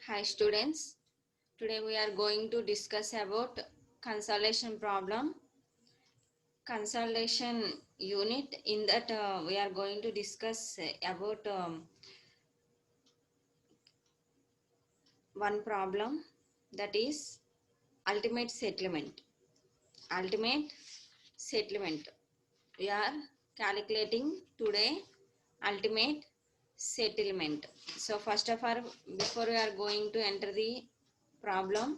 Hi students, today we are going to discuss about consolidation problem, consolidation unit. In that we are going to discuss about one problem, that is ultimate settlement. Ultimate settlement. We are calculating today ultimate settlement. So first of all, before we are going to enter the problem,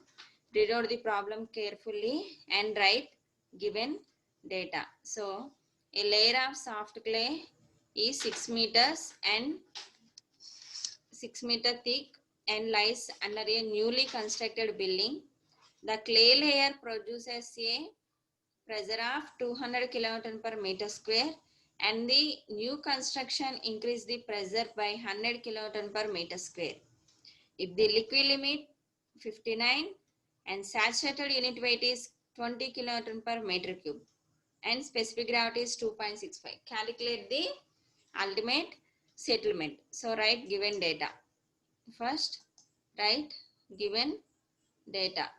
read out the problem carefully and write given data. So a layer of soft clay is 6 meters and 6-meter thick and lies under a newly constructed building. The clay layer produces a pressure of 200 kilonewton per meter square, and the new construction increase the pressure by 100 kilonewton per meter square. If the liquid limit 59 and saturated unit weight is 20 kilonewton per meter cube and specific gravity is 2.65, calculate the ultimate settlement. So write given data. First write given data.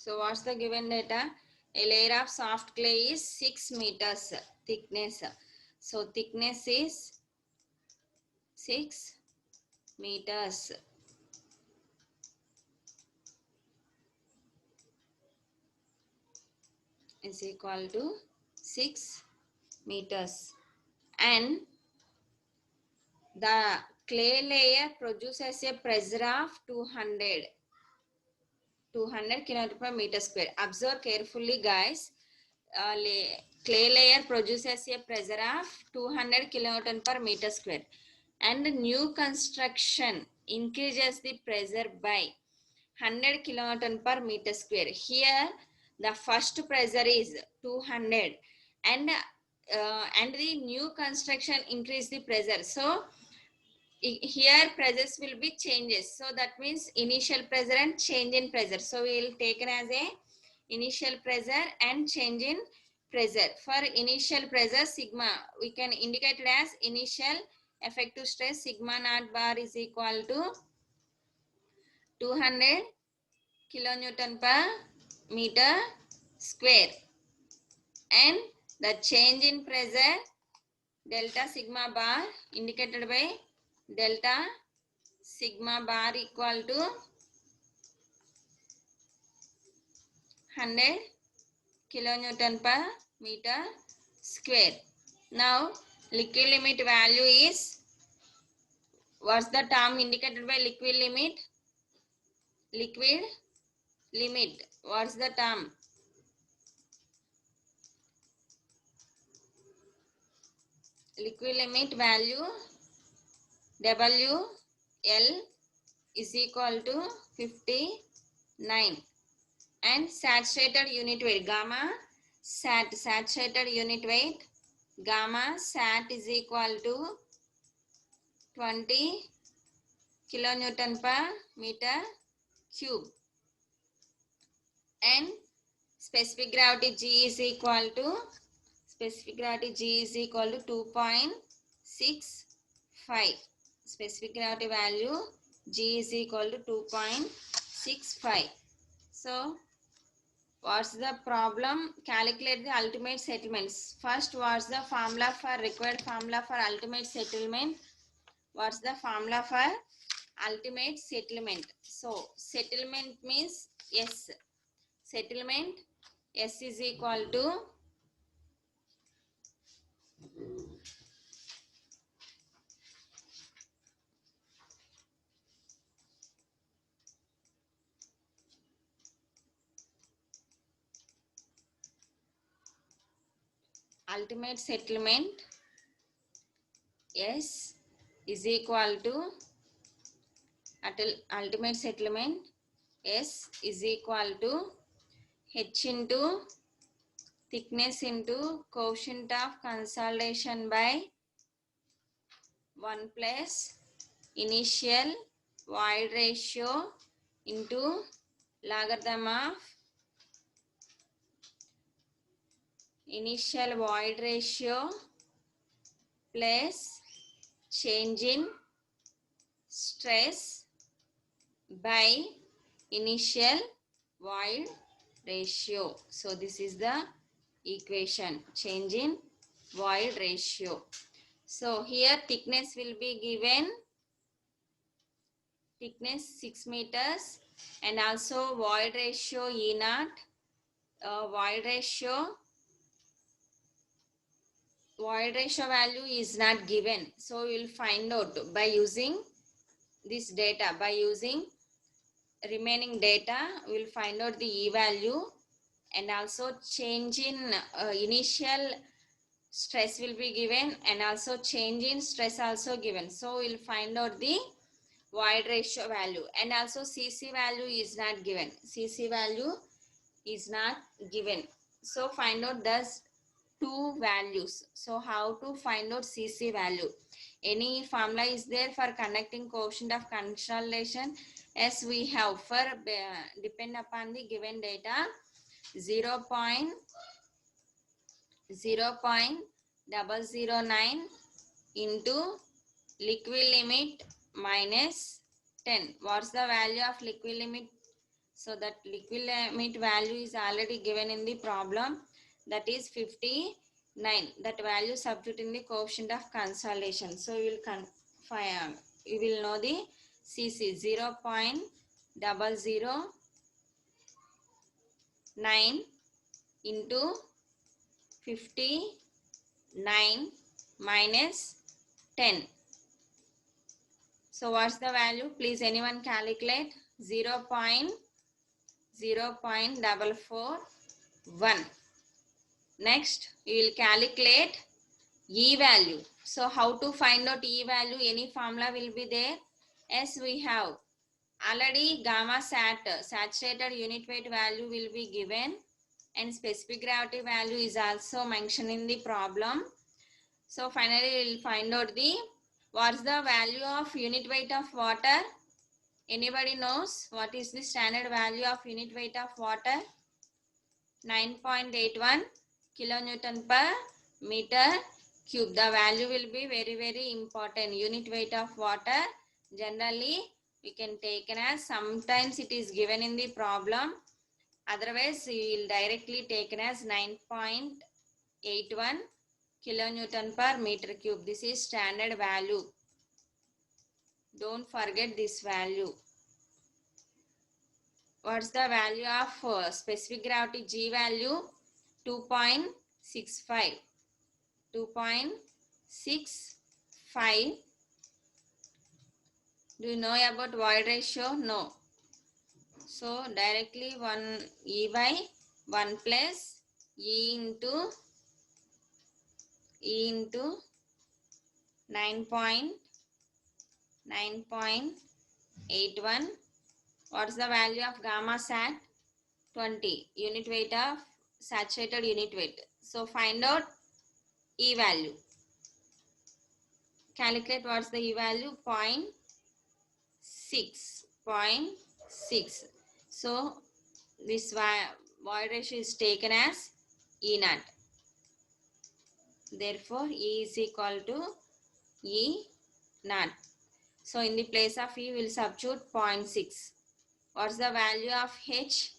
So what's the given data? A layer of soft clay is 6 meters thickness. So thickness is 6 meters. Is equal to 6 meters. And the clay layer produces a pressure of 200 kilonewton per meter square. Observe carefully, guys. Clay layer produces a pressure of 200 kilonewton per meter square, and new construction increases the pressure by 100 kilonewton per meter square. Here the first pressure is 200 and the new construction increase the pressure. So here pressures will be changes. So that means initial pressure and change in pressure. So we will take it as a initial pressure and change in pressure. For initial pressure, sigma, we can indicate it as initial effective stress sigma naught bar is equal to 200 kilonewton per meter square, and the change in pressure delta sigma bar indicated by delta sigma bar equal to 100 kilonewton per meter square. Now liquid limit value is, what's the term indicated by liquid limit? Liquid limit, what's the term? Liquid limit value WL is equal to 59, and saturated unit weight gamma saturated unit weight gamma sat is equal to 20 kilonewton per meter cube, and specific gravity G is equal to 2.65. Specific gravity value G is equal to 2.65. So what's the problem? Calculate the ultimate settlements. First, what's the formula for required formula for ultimate settlement? What's the formula for ultimate settlement? So settlement means S. Settlement S is equal to ultimate settlement S is equal to ultimate settlement S is equal to H into thickness into coefficient of consolidation by 1 plus initial void ratio into logarithm of initial void ratio plus change in stress by initial void ratio. So this is the equation, change in void ratio. So here thickness will be given, thickness 6 meters, and also void ratio E naught, void ratio value is not given. So we will find out by using this data, by using remaining data we will find out the E value, and also change in initial stress will be given, and also change in stress also given. So we will find out the void ratio value, and also CC value is not given. CC value is not given. So find out those two values. So how to find out CC value? Any formula is there for conducting coefficient of consolidation? Yes, we have. For depend upon the given data, 0.009 into liquid limit minus 10. What's the value of liquid limit? So that liquid limit value is already given in the problem, that is 59. That value substitute in the coefficient of consolidation. So you will know the CC, 0.009 into 59 minus 10. So what's the value? Please anyone calculate. 0.441. Next you will calculate E value. So how to find out E value? Any formula will be there? Yes, we have already gamma saturated unit weight value will be given, and specific gravity value is also mentioned in the problem. So finally we will find out the what's the value of unit weight of water. Anybody knows what is the standard value of unit weight of water? 9.81 kilonewton per meter cube. The value will be very important. Unit weight of water generally we can take as, sometimes it is given in the problem, otherwise we will directly taken as 9.81 kilonewton per meter cube. This is standard value. Don't forget this value. What's the value of specific gravity? G value 2.65. 2.65. Do you know about void ratio? No. So directly 1 E by 1 plus E into 9.81. What's the value of gamma sat? 20. Unit weight of saturated unit weight. So find out E value. Calculate what's the E value? 0.6. So this void ratio is taken as E naught. Therefore E is equal to E naught. So in the place of E we will substitute 0.6. What's the value of H?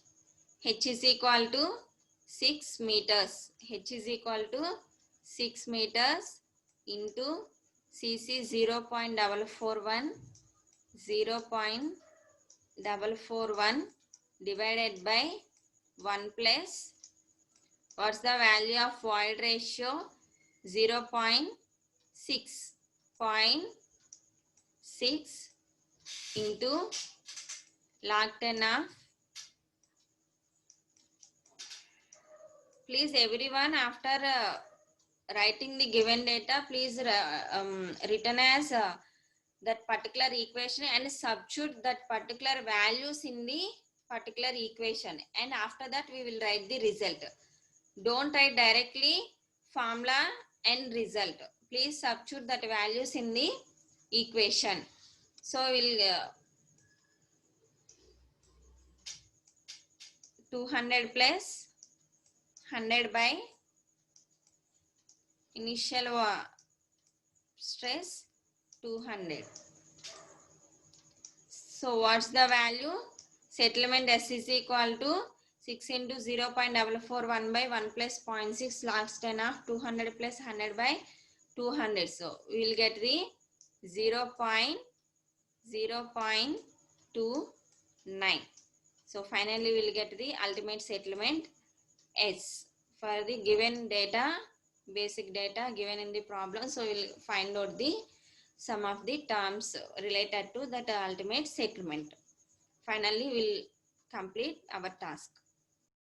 H is equal to 6 meters. H is equal to 6 meters into CC 0.441. 0.441 divided by 1 plus, what's the value of void ratio? 0.6. 0.6 into log 10 of. Please everyone, after writing the given data, please written as that particular equation and substitute that particular values in the particular equation, and after that we will write the result. Don't write directly formula and result. Please substitute that values in the equation. So we'll 200 plus 100 by initial stress 200. So what's the value? Settlement S is equal to 6 into 0.441 by 1 plus 0.6 last 10 of 200 plus 100 by 200. So we will get the 0.29. So finally we will get the ultimate settlement S for the given data, basic data given in the problem. So we will find out the some of the terms related to that ultimate settlement. Finally we will complete our task.